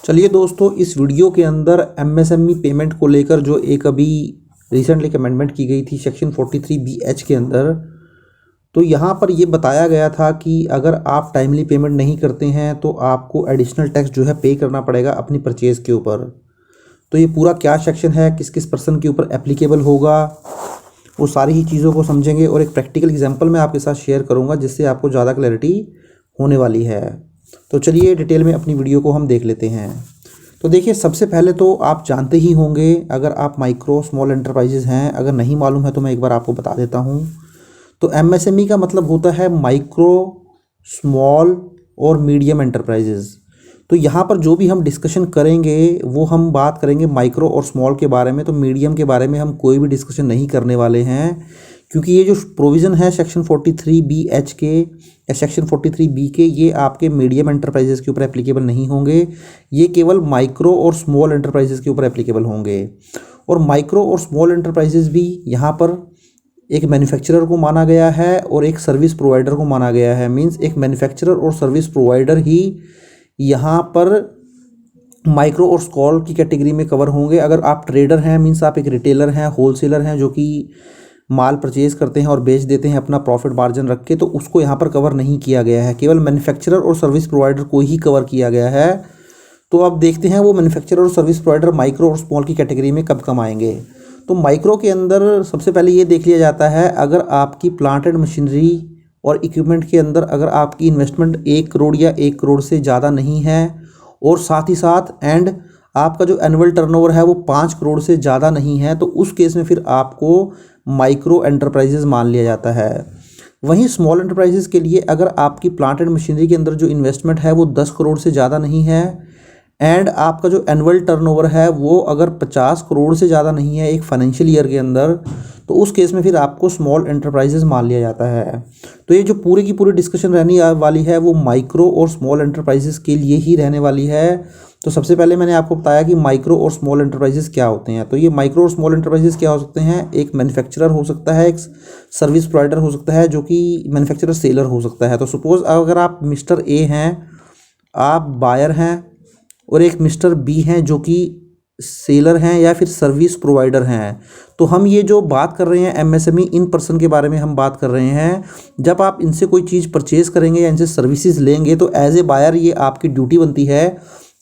चलिए दोस्तों, इस वीडियो के अंदर एमएसएमई पेमेंट को लेकर जो एक अभी रिसेंटली अमेंडमेंट की गई थी सेक्शन 43BH के अंदर, तो यहाँ पर ये बताया गया था कि अगर आप टाइमली पेमेंट नहीं करते हैं तो आपको एडिशनल टैक्स जो है पे करना पड़ेगा अपनी परचेज़ के ऊपर। तो ये पूरा क्या सेक्शन है, किस किस पर्सन के ऊपर एप्लीकेबल होगा, वो सारी ही चीज़ों को समझेंगे और एक प्रैक्टिकल एग्जांपल मैं आपके साथ शेयर करूँगा जिससे आपको ज़्यादा क्लैरिटी होने वाली है। तो चलिए डिटेल में अपनी वीडियो को हम देख लेते हैं। तो देखिए, सबसे पहले तो आप जानते ही होंगे, अगर आप माइक्रो स्मॉल एंटरप्राइजेज़ हैं, अगर नहीं मालूम है तो मैं एक बार आपको बता देता हूँ। तो एमएसएमई का मतलब होता है माइक्रो, स्मॉल और मीडियम एंटरप्राइजेज़। तो यहाँ पर जो भी हम डिस्कशन करेंगे वो हम बात करेंगे माइक्रो और स्मॉल के बारे में। तो मीडियम के बारे में हम कोई भी डिस्कशन नहीं करने वाले हैं, क्योंकि ये जो प्रोविज़न है सेक्शन 43BH के या सेक्शन 43B के, ये आपके मीडियम एंटरप्राइजेज़ के ऊपर एप्लीकेबल नहीं होंगे। ये केवल माइक्रो और स्मॉल एंटरप्राइजेज़ के ऊपर एप्लीकेबल होंगे। और माइक्रो और स्मॉल एंटरप्राइजेज़ भी यहाँ पर एक मैन्युफैक्चरर को माना गया है और एक सर्विस प्रोवाइडर को माना गया है। मींस एक मैन्युफैक्चरर और सर्विस प्रोवाइडर ही यहाँ पर माइक्रो और स्मॉल की कैटेगरी में कवर होंगे। अगर आप ट्रेडर हैं, मींस आप एक रिटेलर हैं, होलसेलर हैं जो कि माल परचेज़ करते हैं और बेच देते हैं अपना प्रॉफिट मार्जिन रख के, तो उसको यहाँ पर कवर नहीं किया गया है। केवल मैन्युफैक्चरर और सर्विस प्रोवाइडर को ही कवर किया गया है। तो अब देखते हैं वो मैन्युफैक्चरर और सर्विस प्रोवाइडर माइक्रो और स्मॉल की कैटेगरी में कब कम आएंगे। तो माइक्रो के अंदर सबसे पहले ये देख लिया जाता है, अगर आपकी प्लांट एंड मशीनरी और इक्विपमेंट के अंदर अगर आपकी इन्वेस्टमेंट 1 करोड़ या 1 करोड़ से ज़्यादा नहीं है, और साथ ही साथ आपका जो एनुअल टर्नओवर है वो 5 करोड़ से ज़्यादा नहीं है, तो उस केस में फिर आपको माइक्रो एंटरप्राइजेज़ मान लिया जाता है। वहीं स्मॉल एंटरप्राइजेज़ के लिए अगर आपकी प्लांट एंड मशीनरी के अंदर जो इन्वेस्टमेंट है वो 10 करोड़ से ज़्यादा नहीं है, आपका जो एनुअल टर्नओवर है वो अगर 50 करोड़ से ज़्यादा नहीं है एक फाइनेंशियल ईयर के अंदर, तो उस केस में फिर आपको स्मॉल एंटरप्राइजेज़ मान लिया जाता है। तो ये जो पूरी की पूरी डिस्कशन रहने वाली है वो माइक्रो और स्मॉल एंटरप्राइजेज़ के लिए ही रहने वाली है। तो सबसे पहले मैंने आपको बताया कि माइक्रो और स्मॉल एंटरप्राइजेज़ क्या होते हैं। तो ये माइक्रो और स्मॉल एंटरप्राइजेज़ क्या हो सकते हैं, एक मैन्युफैक्चरर हो सकता है, एक सर्विस प्रोवाइडर हो सकता है जो कि मैन्युफैक्चरर सेलर हो सकता है। तो सपोज़ अगर आप मिस्टर ए हैं, आप बायर हैं, और एक मिस्टर बी हैं जो कि सेलर हैं या फिर सर्विस प्रोवाइडर हैं, तो हम ये जो बात कर रहे हैं एमएसएमई, इन पर्सन के बारे में हम बात कर रहे हैं। जब आप इनसे कोई चीज़ परचेज़ करेंगे या इनसे सर्विसेज लेंगे, तो एज ए बायर ये आपकी ड्यूटी बनती है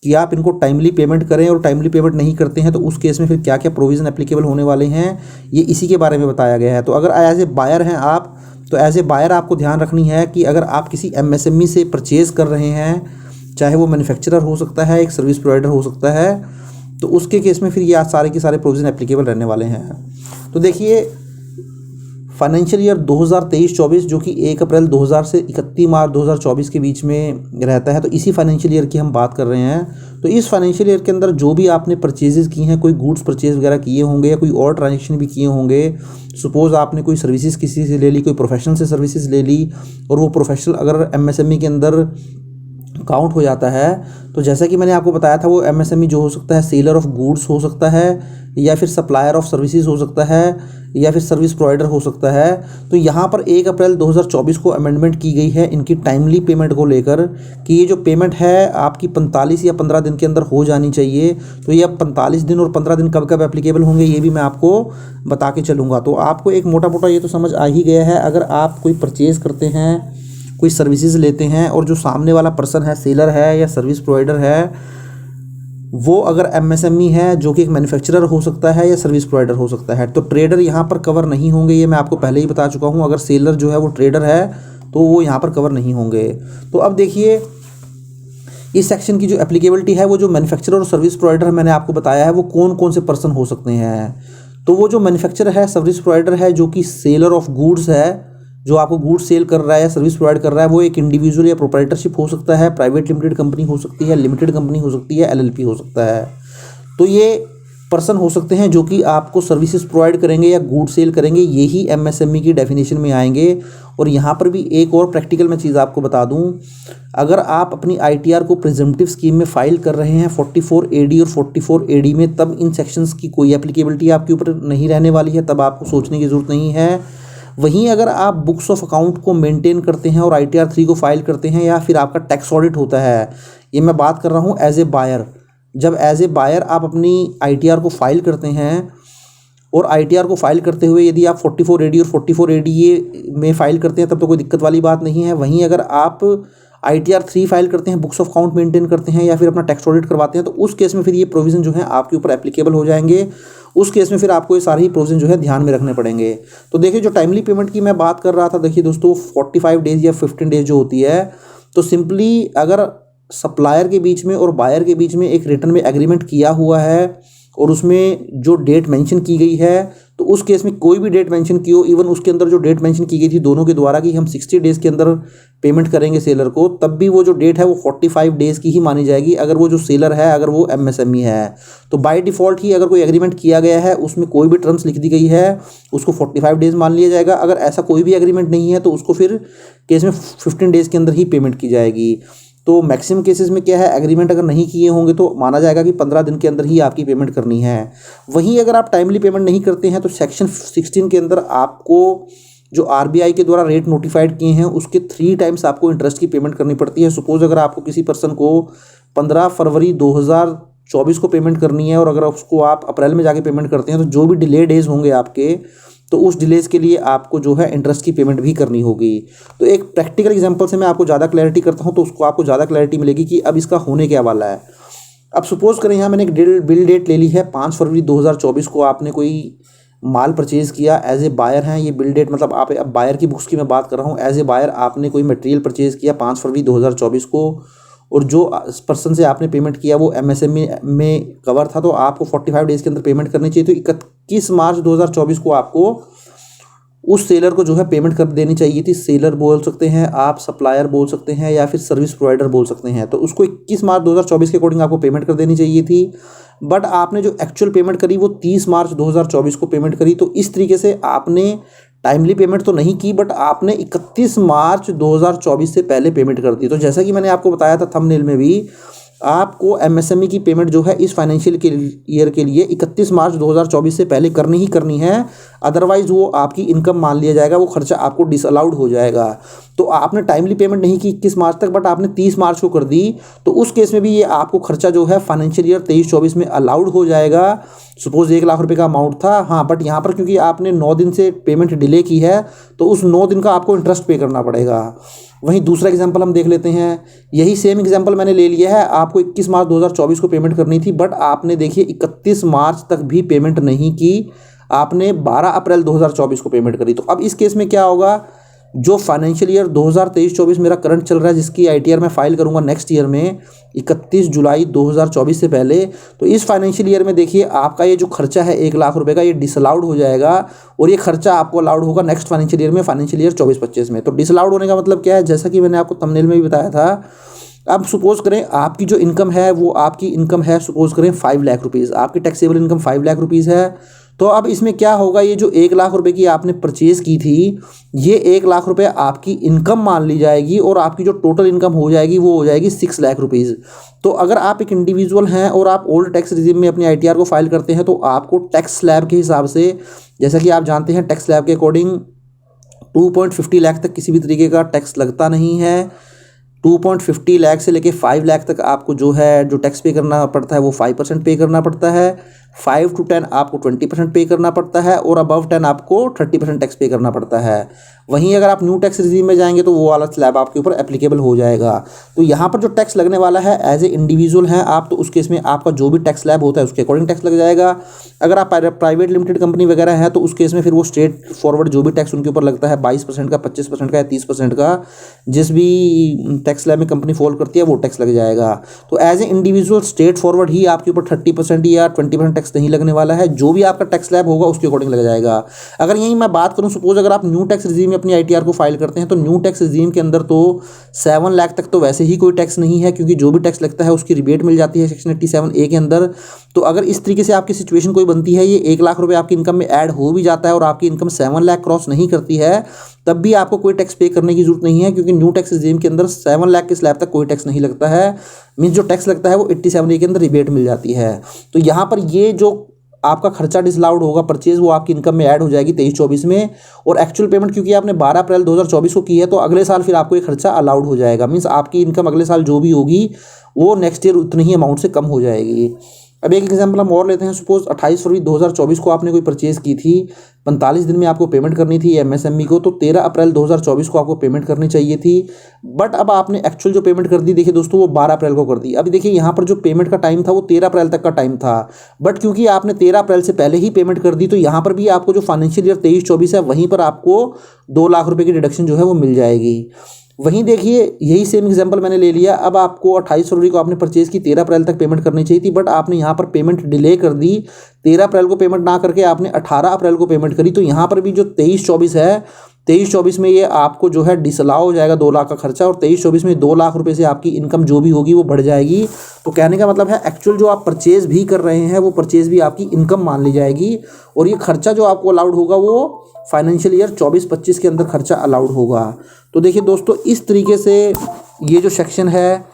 कि आप इनको टाइमली पेमेंट करें, और टाइमली पेमेंट नहीं करते हैं तो उस केस में फिर क्या क्या प्रोविज़न एप्लीकेबल होने वाले हैं, ये इसी के बारे में बताया गया है। तो अगर एज ए बायर हैं आप, तो एज ए बायर आपको ध्यान रखनी है कि अगर आप किसी एमएसएमई से परचेज़ कर रहे हैं, चाहे वो मैन्युफैक्चरर हो सकता है, एक सर्विस प्रोवाइडर हो सकता है, तो उसके केस में फिर ये सारे के सारे प्रोविज़न एप्लीकेबल रहने वाले हैं। तो देखिए, फाइनेंशियल ईयर 2023-24 जो कि 1 अप्रैल 2000 से 31 मार्च 2024 के बीच में रहता है, तो इसी फाइनेंशियल ईयर की हम बात कर रहे हैं। तो इस फाइनेंशियल ईयर के अंदर जो भी आपने परचेजेज़ की हैं, कोई गुड्स परचेज वगैरह किए होंगे या कोई और ट्रांजेक्शन भी किए होंगे, सपोज़ आपने कोई सर्विसेज किसी से ले ली, कोई प्रोफेशनल से सर्विसेज ले ली, और वो प्रोफेशनल अगर एमएसएमई के अंदर काउंट हो जाता है, तो जैसा कि मैंने आपको बताया था, वो एमएसएमई जो हो सकता है सेलर ऑफ गुड्स हो सकता है, या फिर सप्लायर ऑफ सर्विसेज हो सकता है, या फिर सर्विस प्रोवाइडर हो सकता है। तो यहाँ पर 1 अप्रैल 2024 को अमेंडमेंट की गई है इनकी टाइमली पेमेंट को लेकर, कि ये जो पेमेंट है आपकी 45 या 15 दिन के अंदर हो जानी चाहिए। तो ये अब 45 दिन और 15 दिन कब कब एप्लीकेबल होंगे ये भी मैं आपको बता के चलूँगा। तो आपको एक मोटा मोटा ये तो समझ आ ही गया है, अगर आप कोई परचेज़ करते हैं, कोई सर्विसेज लेते हैं, और जो सामने वाला पर्सन है सेलर है या सर्विस प्रोवाइडर है, वो अगर एमएसएमई है जो कि एक मैन्युफैक्चरर हो सकता है या सर्विस प्रोवाइडर हो सकता है, तो ट्रेडर यहाँ पर कवर नहीं होंगे। ये मैं आपको पहले ही बता चुका हूँ। अगर सेलर जो है वो ट्रेडर है तो वो यहाँ पर कवर नहीं होंगे। तो अब देखिए, इस सेक्शन की जो एप्लीकेबिलिटी है, वो जो मैन्युफैक्चरर और सर्विस प्रोवाइडर मैंने आपको बताया है, वो कौन कौन से पर्सन हो सकते हैं। तो वो जो मैन्युफैक्चरर है, सर्विस प्रोवाइडर है, जो कि सेलर ऑफ गुड्स है, जो आपको गुड्स सेल कर रहा है या सर्विस प्रोवाइड कर रहा है, वो एक इंडिविजुअल या प्रोप्राइटरशिप हो सकता है, प्राइवेट लिमिटेड कंपनी हो सकती है, लिमिटेड कंपनी हो सकती है, एलएलपी हो सकता है। तो ये पर्सन हो सकते हैं जो कि आपको सर्विसेज प्रोवाइड करेंगे या गुड सेल करेंगे, यही एमएसएमई की डेफिनेशन में आएंगे। और यहाँ पर भी एक और प्रैक्टिकल मैं चीज़ आपको बता दूँ, अगर आप अपनी आईटीआर को प्रिजम्पटिव स्कीम में फाइल कर रहे हैं 44AD और 44AD में, तब इन सेक्शंस की कोई एप्लीकेबिलिटी आपके ऊपर नहीं रहने वाली है, तब आपको सोचने की ज़रूरत नहीं है। वहीं अगर आप बुक्स ऑफ अकाउंट को मेंटेन करते हैं और ITR 3 को फाइल करते हैं, या फिर आपका टैक्स ऑडिट होता है, ये मैं बात कर रहा हूँ एज ए बायर, जब एज ए बायर आप अपनी ITR को फाइल करते हैं और ITR को फाइल करते हुए यदि आप 44 AD और 44 ADA में फाइल करते हैं तब तो कोई दिक्कत वाली बात नहीं है। वहीं अगर आप ITR 3 फाइल करते हैं, बुक्स ऑफ अकाउंट मेंटेन करते हैं या फिर अपना टैक्स ऑडिट करवाते हैं तो उस केस में फिर ये प्रोविज़न जो है आपके ऊपर एप्लीकेबल हो जाएंगे। उस केस में फिर आपको ये सारे ही प्रोविज़न जो है ध्यान में रखने पड़ेंगे। तो देखिए जो टाइमली पेमेंट की मैं बात कर रहा था, देखिए दोस्तों 45 डेज़ या 15 डेज़ जो होती है, तो सिंपली अगर सप्लायर के बीच में और बायर के बीच में एक रिटर्न में एग्रीमेंट किया हुआ है और उसमें जो डेट मेंशन की गई है, तो उस केस में कोई भी डेट मेंशन की हो, इवन उसके अंदर जो डेट मेंशन की गई थी दोनों के द्वारा कि हम 60 डेज़ के अंदर पेमेंट करेंगे सेलर को, तब भी वो जो डेट है वो 45 डेज़ की ही मानी जाएगी अगर वो जो सेलर है अगर वो MSME है। तो बाय डिफ़ॉल्ट ही अगर कोई एग्रीमेंट किया गया है उसमें कोई भी टर्म्स लिख दी गई है उसको 45 डेज़ मान लिया जाएगा। अगर ऐसा कोई भी एग्रीमेंट नहीं है तो उसको फिर केस में 15 डेज़ के अंदर ही पेमेंट की जाएगी। तो मैक्सिमम केसेस में क्या है, एग्रीमेंट अगर नहीं किए होंगे तो माना जाएगा कि 15 दिन के अंदर ही आपकी पेमेंट करनी है। वहीं अगर आप टाइमली पेमेंट नहीं करते हैं तो सेक्शन 16 के अंदर आपको जो RBI के द्वारा रेट नोटिफाइड किए हैं उसके 3 टाइम्स आपको इंटरेस्ट की पेमेंट करनी पड़ती है। सपोज अगर आपको किसी पर्सन को 15 फरवरी 2024 को पेमेंट करनी है और अगर उसको आप अप्रैल में जाके पेमेंट करते हैं तो जो भी डिले डेज होंगे आपके, तो उस डिलेज के लिए आपको जो है इंटरेस्ट की पेमेंट भी करनी होगी। तो एक प्रैक्टिकल एग्जांपल से मैं आपको ज़्यादा क्लैरिटी करता हूं तो उसको आपको ज़्यादा क्लैरिटी मिलेगी कि अब इसका होने क्या वाला है। अब सपोज़ करें यहाँ मैंने एक बिल डेट ले ली है 5 फरवरी 2024 को, आपने कोई माल परचेज़ किया एज ए बायर हैं। ये बिल डेट मतलब आप अब बायर की बुक्स की मैं बात कर रहा हूँ। एज ए बायर आपने कोई मटेरियल परचेज़ किया 5 फरवरी 2024 को और जो पर्सन से आपने पेमेंट किया वो MSME में कवर था, तो आपको 45 डेज़ के अंदर पेमेंट करनी चाहिए। तो 21 मार्च 2024 को आपको उस सेलर को जो है पेमेंट कर देनी चाहिए थी। सेलर बोल सकते हैं आप, सप्लायर बोल सकते हैं या फिर सर्विस प्रोवाइडर बोल सकते हैं। तो उसको 21 मार्च 2024 के अकॉर्डिंग आपको पेमेंट कर देनी चाहिए थी, बट आपने जो एक्चुअल पेमेंट करी वो 30 मार्च 2024 को पेमेंट करी। तो इस तरीके से आपने टाइमली पेमेंट तो नहीं की बट आपने 31 मार्च 2024 से पहले पेमेंट कर दी। तो जैसा कि मैंने आपको बताया था थंबनेल में भी, आपको MSME की पेमेंट जो है इस फाइनेंशियल ईयर के लिए 31 मार्च 2024 से पहले करनी ही करनी है, अदरवाइज वो आपकी इनकम मान लिया जाएगा, वो खर्चा आपको डिसअलाउड हो जाएगा। तो आपने टाइमली पेमेंट नहीं की 21 मार्च तक बट आपने 30 मार्च को कर दी, तो उस केस में भी ये आपको खर्चा जो है फाइनेंशियल ईयर 23-24 में अलाउड हो जाएगा। सपोज 1 लाख रुपए का अमाउंट था, हाँ, बट यहाँ पर क्योंकि आपने 9 दिन से पेमेंट डिले की है तो उस 9 दिन का आपको इंटरेस्ट पे करना पड़ेगा। वहीं दूसरा एग्जांपल हम देख लेते हैं। यही सेम एग्जांपल मैंने ले लिया है, आपको 21 मार्च 2024 को पेमेंट करनी थी बट आपने देखिए 31 मार्च तक भी पेमेंट नहीं की, आपने 12 अप्रैल 2024 को पेमेंट करी। तो अब इस केस में क्या होगा, जो फाइनेंशियल ईयर 2023-24 मेरा करंट चल रहा है जिसकी ITR मैं फाइल करूंगा नेक्स्ट ईयर में 31 जुलाई 2024 से पहले, तो इस फाइनेंशियल ईयर में देखिए आपका ये जो खर्चा है 1 लाख रुपए का ये डिसअलाउड हो जाएगा और ये खर्चा आपको अलाउड होगा नेक्स्ट फाइनेंशियल ईयर में, फाइनेंशियल ईयर 24-25 में। तो डिसअलाउड होने का मतलब क्या है, जैसा कि मैंने आपको थंबनेल में भी बताया था। अब सपोज करें आपकी जो इनकम है वो आपकी इनकम है सपोज करें 5 लाख रुपीज़, आपकी टैक्सेबल इनकम 5 लाख रुपीज़ है। तो अब इसमें क्या होगा, ये जो 1 लाख रुपए की आपने परचेज़ की थी ये 1 लाख रुपए आपकी इनकम मान ली जाएगी और आपकी जो टोटल इनकम हो जाएगी वो हो जाएगी 6 लाख रुपीज़। तो अगर आप एक इंडिविजुअल हैं और आप ओल्ड टैक्स रिजीम में अपनी ITR को फाइल करते हैं तो आपको टैक्स स्लैब के हिसाब से, जैसा कि आप जानते हैं टैक्स स्लैब के अकॉर्डिंग 2.50 लाख तक किसी भी तरीके का टैक्स लगता नहीं है। 2.50 लाख से लेके 5 लाख तक आपको जो है जो टैक्स पे करना पड़ता है वो 5% पे करना पड़ता है, 5 to 10 आपको 20% पे करना पड़ता है और अबव 10 आपको 30% टैक्स पे करना पड़ता है। वहीं अगर आप न्यू टैक्स रिजीम में जाएंगे तो वो वाला स्लैब आपके ऊपर एप्लीकेबल हो जाएगा। तो यहाँ पर जो टैक्स लगने वाला है एज ए इंडिविजुअल हैं आप, तो उस केस में आपका जो भी टैक्स स्लैब होता है उसके अकॉर्डिंग टैक्स लग जाएगा। अगर आप प्राइवेट लिमिटेड कंपनी वगैरह है तो उस केस में फिर वो स्ट्रेट फॉरवर्ड जो भी टैक्स उनके ऊपर लगता है 22% का, 25% का या 30% का, जिस भी टैक्स स्लैब में कंपनी फॉलो करती है वो टैक्स लग जाएगा। तो as a individual straightforward ही आपके ऊपर 30% या 20% टैक्स नहीं लगने वाला है, जो भी आपका टैक्स स्लैब होगा उसके अकॉर्डिंग लग जाएगा। अगर यही मैं बात करूं, सपोज अगर आप न्यू टैक्स रिजीम में अपनी ITR को फाइल करते हैं तो न्यू टैक्स रिजीम के अंदर तो 7 लाख तक तो वैसे ही कोई टैक्स नहीं है, क्योंकि जो भी टैक्स लगता है उसकी रिबेट मिल जाती है सेक्शन 87A के अंदर। तो अगर इस तरीके से आपकी सिचुएशन कोई बनती है, ये 1 लाख रुपए आपकी इनकम में ऐड हो भी जाता है और आपकी इनकम 7 लाख क्रॉस नहीं करती है, तब भी आपको कोई टैक्स पे करने की जरूरत नहीं है, क्योंकि न्यू टैक्स रिजीम के अंदर 7 लाख के स्लैब तक कोई टैक्स नहीं लगता है। मीन्स जो टैक्स लगता है वो 87A के अंदर रिबेट मिल जाती है। तो यहाँ पर ये जो आपका खर्चा डिसअलाउड होगा, परचेज वो आपकी इनकम में ऐड हो जाएगी 23-24 में। और एक्चुअल पेमेंट क्योंकि आपने 12 अप्रैल 2024 को की है, तो अगले साल फिर आपको ये खर्चा अलाउड हो जाएगा। मीन्स आपकी इनकम अगले साल जो भी होगी वो नेक्स्ट ईयर उतनी ही अमाउंट से कम हो जाएगी। अब एक एग्जांपल हम और लेते हैं। सपोज 28 फरवरी 2024 को आपने कोई परचेज़ की थी, 45 दिन में आपको पेमेंट करनी थी एमएसएमई को, तो 13 अप्रैल 2024 को आपको पेमेंट करनी चाहिए थी। बट अब आपने एक्चुअल जो पेमेंट कर दी, देखिए दोस्तों, वो 12 अप्रैल को कर दी। अभी देखिए यहाँ पर जो पेमेंट का टाइम था वो 13 अप्रैल तक का टाइम था, बट क्योंकि आपने 13 अप्रैल से पहले ही पेमेंट कर दी, तो यहाँ पर भी आपको जो फाइनेंशियल ईयर 23-24 है वहीं पर आपको 2 लाख रुपये की डिडक्शन जो है वो मिल जाएगी। वहीं देखिए यही सेम एग्जांपल मैंने ले लिया। अब आपको 28 फरवरी को आपने परचेज़ की, 13 अप्रैल तक पेमेंट करनी चाहिए थी, बट आपने यहाँ पर पेमेंट डिले कर दी। 13 अप्रैल को पेमेंट ना करके आपने 18 अप्रैल को पेमेंट करी, तो यहाँ पर भी जो 23-24 है, 23-24 में ये आपको जो है डिसअलाउ हो जाएगा 2 लाख का खर्चा, और 23-24 में 2 लाख रुपए से आपकी इनकम जो भी होगी वो बढ़ जाएगी। तो कहने का मतलब है एक्चुअल जो आप परचेज़ भी कर रहे हैं वो परचेज़ भी आपकी इनकम मान ली जाएगी, और ये खर्चा जो आपको अलाउड होगा वो फाइनेंशियल ईयर 24-25 के अंदर खर्चा अलाउड होगा। तो देखिए दोस्तों, इस तरीके से ये जो सेक्शन है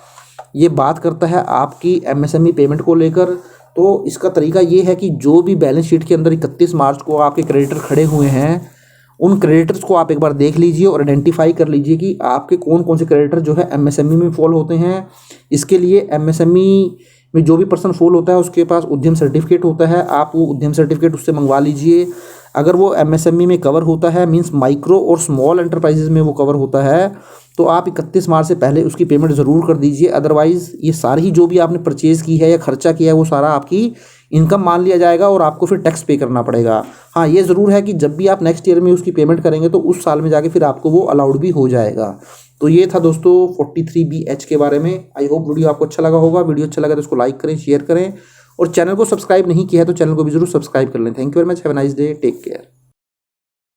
ये बात करता है आपकी एमएसएमई पेमेंट को लेकर। तो इसका तरीका ये है कि जो भी बैलेंस शीट के अंदर 31 मार्च को आपके क्रेडिटर खड़े हुए हैं, उन क्रेडिटर्स को आप एक बार देख लीजिए और आइडेंटिफाई कर लीजिए कि आपके कौन कौन से क्रेडिटर जो है एमएसएमई में फॉल होते हैं। इसके लिए एमएसएमई में जो भी पर्सन फॉल होता है उसके पास उद्यम सर्टिफिकेट होता है, आप वो उद्यम सर्टिफिकेट उससे मंगवा लीजिए। अगर वो एमएसएमई में कवर होता है, मींस माइक्रो और स्मॉल एंटरप्राइजेज में वो कवर होता है, तो आप 31 मार्च से पहले उसकी पेमेंट ज़रूर कर दीजिए। अदरवाइज़ ये सारी ही जो भी आपने परचेज़ की है या खर्चा किया है वो सारा आपकी इनकम मान लिया जाएगा और आपको फिर टैक्स पे करना पड़ेगा। हाँ, ये ज़रूर है कि जब भी आप नेक्स्ट ईयर में उसकी पेमेंट करेंगे तो उस साल में जाके फिर आपको वो अलाउड भी हो जाएगा। तो ये था दोस्तों 43BH के बारे में। आई होप वीडियो आपको अच्छा लगा होगा। वीडियो अच्छा लगा तो उसको लाइक करें, शेयर करें, और चैनल को सब्सक्राइब नहीं किया है तो चैनल को भी जरूर सब्सक्राइब कर लें। Thank you very much, have a nice day, take care.